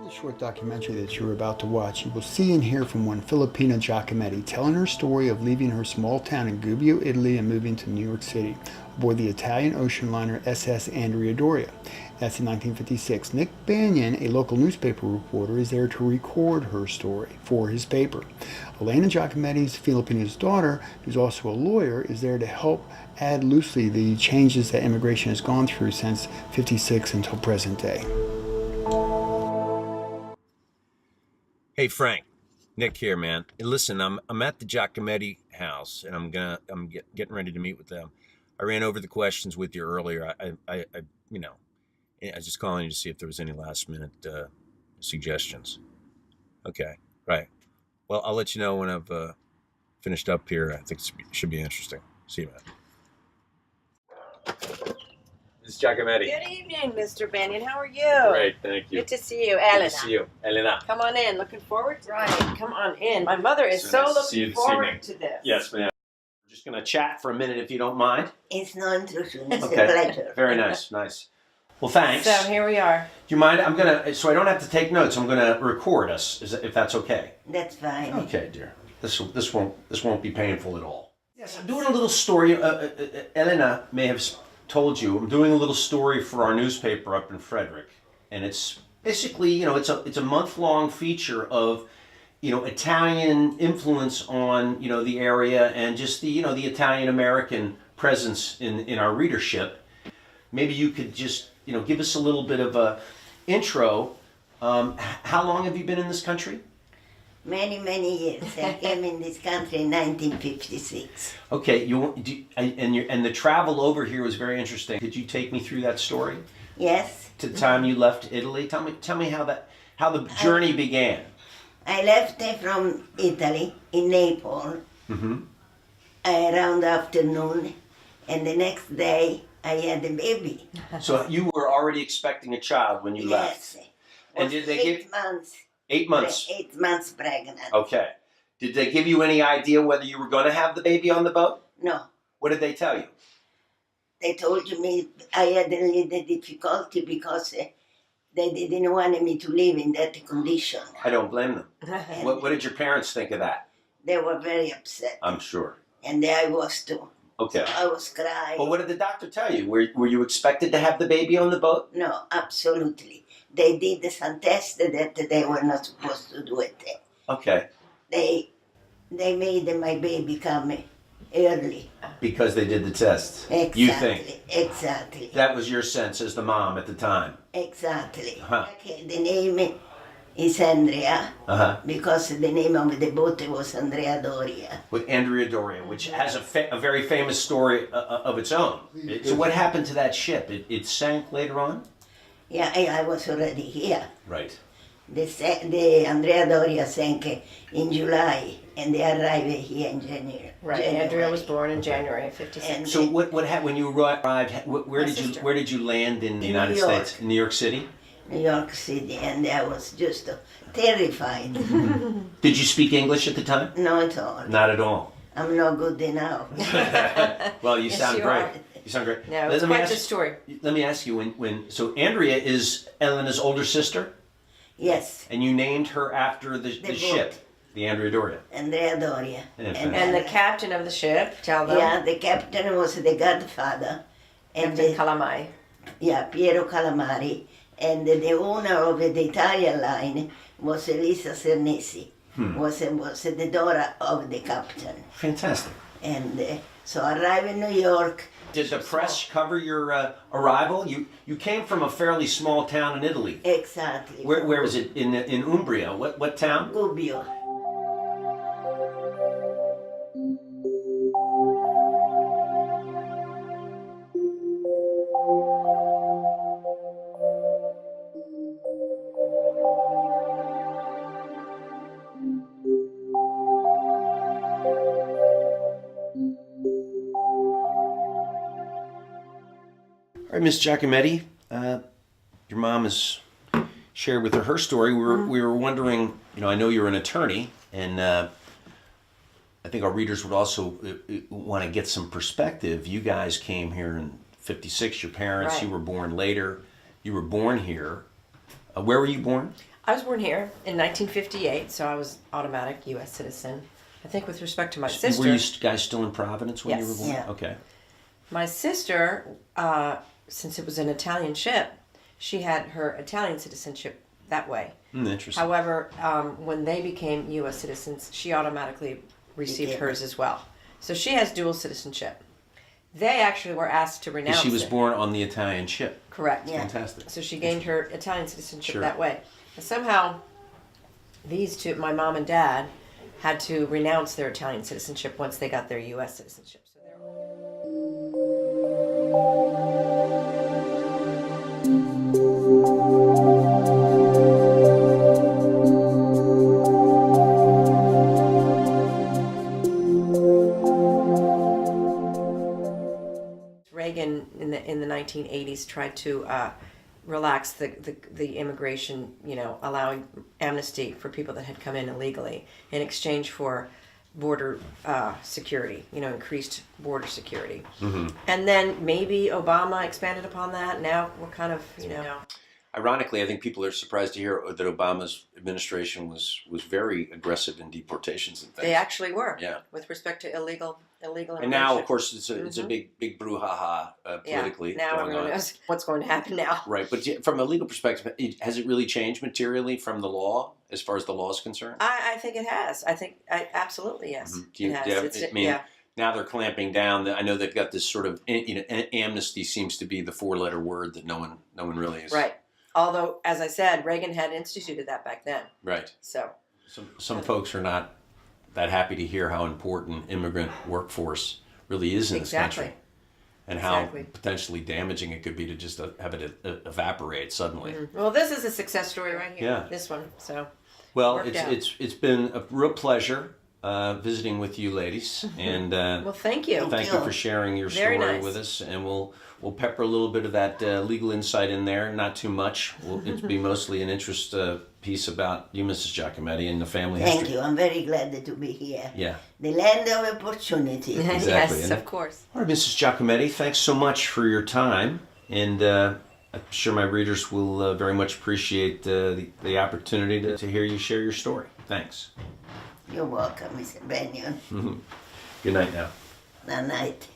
In the short documentary that you're about to watch, you will see and hear from one Filipina Giacometti telling her story of leaving her small town in Gubbio, Italy and moving to New York City aboard the Italian ocean liner SS Andrea Doria. That's in 1956. Nick Banyan, a local newspaper reporter, is there to record her story for his paper. Elena Giacometti's Filipina's daughter, who's also a lawyer, is there to help add loosely the changes that immigration has gone through since 56 until present day. Hey Frank, Nick here, man. And listen, I'm at the Giacometti house, and I'm getting ready to meet with them. I ran over the questions with you earlier. I I was just calling you to see if there was any last minute suggestions. Okay, right. Well, I'll let you know when I've finished up here. I think it should be interesting. See you, man. This is Giacometti. Good evening, Mr. Banyan. How are you? Great, thank you. Good to see you, Elena. Good to see you, Elena. Come on in. Looking forward to it. Come on in. My mother is So nice to see you looking this forward evening. to this. Yes, ma'am. We're just gonna chat for a minute, if you don't mind. It's no intrusion. It's Okay. a pleasure. Very nice, nice. Well, thanks. So here we are. Do you mind? So I don't have to take notes. I'm gonna record us, if that's okay. That's fine. Okay, dear. This won't be painful at all. Yes, I'm doing a little story. Elena may have told you I'm doing a little story for our newspaper up in Frederick, and it's basically it's a month-long feature of Italian influence on the area and just the Italian American presence in our readership. Maybe you could just give us a little bit of a intro. How long have you been in this country? Many, many years. I came in this country in 1956. Okay, and the travel over here was very interesting. Could you take me through that story Yes. to the time you left Italy? Tell me how the journey began. I left from Italy in Naples around afternoon, and the next day I had a baby. So you were already expecting a child when you left. Yes. And Was did they 8 give months? 8 months? 8 months pregnant. Okay. Did they give you any idea whether you were going to have the baby on the boat? No. What did they tell you? They told me I had a little difficulty because they didn't want me to live in that condition. I don't blame them. And What did your parents think of that? they were very upset. I'm sure. And I was too. Okay. I was crying. Well, what did the doctor tell you? Were you expected to have the baby on the boat? No, absolutely. They did some tests that they were not supposed to do it. Okay. They made my baby come early. Because they did the tests. Exactly. You think? Exactly. That was your sense as the mom at the time. Exactly. Huh. Okay, the name is Andrea Uh-huh. because the name of the boat was Andrea Doria. With Andrea Doria, which has a very famous story of its own. So what happened to that ship? It sank later on? Yeah, I was already here. Right. The Andrea Doria sank in July, and they arrived here in January. Right. Andrea was born in January of 56. And So what happened when you arrived? My sister. Where did you land in the In United New York. States? In New York City? New York City, and I was just terrified. Did you speak English at the time? Not at all. Not at all. I'm not good enough. Well, you Yes, sound you great. are. You sound great. No, it's quite the story. Let me ask you, so Andrea is Elena's older sister, Yes, and you named her after the boat. ship, the Andrea Doria. Andrea Doria. Yeah, And the captain of the ship, tell them. yeah, the captain was the godfather, and Captain Calamai. Piero Calamari, and the owner of the Italian line was Elisa Cernesi. Was the daughter of the captain, Fantastic. and so I arrived in New York. Did the press cover your arrival? You came from a fairly small town in Italy. Exactly. Where was it? In Umbria. What town? Gubbio. All right, Miss Giacometti, your mom has shared with her story. We were wondering, I know you're an attorney, and I think our readers would also want to get some perspective. You guys came here in 56, your parents, Right. you were born later. You were born here. Where were you born? I was born here in 1958, so I was automatic U.S. citizen. I think with respect to my sister. Were you guys still in Providence when you were Yes. born? Yeah. Okay. My sister, since it was an Italian ship, she had her Italian citizenship that way. Interesting. However, when they became U.S. citizens, she automatically received did. hers as well. So she has dual citizenship. They actually were asked to renounce She was it. born on the Italian ship. Correct. Yeah. Fantastic. So she gained her Italian citizenship Sure. that way. And somehow, these two, my mom and dad, had to renounce their Italian citizenship once they got their U.S. citizenship. So they're Reagan in the 1980s tried to relax the immigration, allowing amnesty for people that had come in illegally in exchange for border security, increased border security. And then maybe Obama expanded upon that. Now we're kind of, Ironically, I think people are surprised to hear that Obama's administration was very aggressive in deportations and things. they actually were. Yeah. With respect to illegal immigration. And now, of course, it's a big brouhaha politically. Yeah, now going everyone on. knows what's going to happen now. Right, but from a legal perspective, has it really changed materially from the law as far as the law is concerned? I think it has. Absolutely, yes. Do you- It has. do you have- It's- I mean, yeah. now they're clamping down. I know they've got this sort of, amnesty seems to be the four-letter word that no one really is. Right. Although, as I said, Reagan had instituted that back then. Right. So, Some folks are not that happy to hear how important immigrant workforce really is in this exactly. country, and how Exactly. potentially damaging it could be to just have it evaporate suddenly. Well, this is a success story right here. Yeah. This one. So, Well, Worked out. it's been a real pleasure visiting with you ladies, and well, thank you. thank you for sharing your Very story nice. with us. And we'll pepper a little bit of that legal insight in there, not too much. It'll be mostly an interest piece about you, Mrs. Giacometti, and the family Thank history. you. I'm very glad to be here. Yeah. The land of opportunity. Exactly. Yes, And- of course. All right, Mrs. Giacometti, thanks so much for your time, and I'm sure my readers will very much appreciate the opportunity to hear you share your story. Thanks. You're welcome, Mr. Benyon. Good night now. Good night.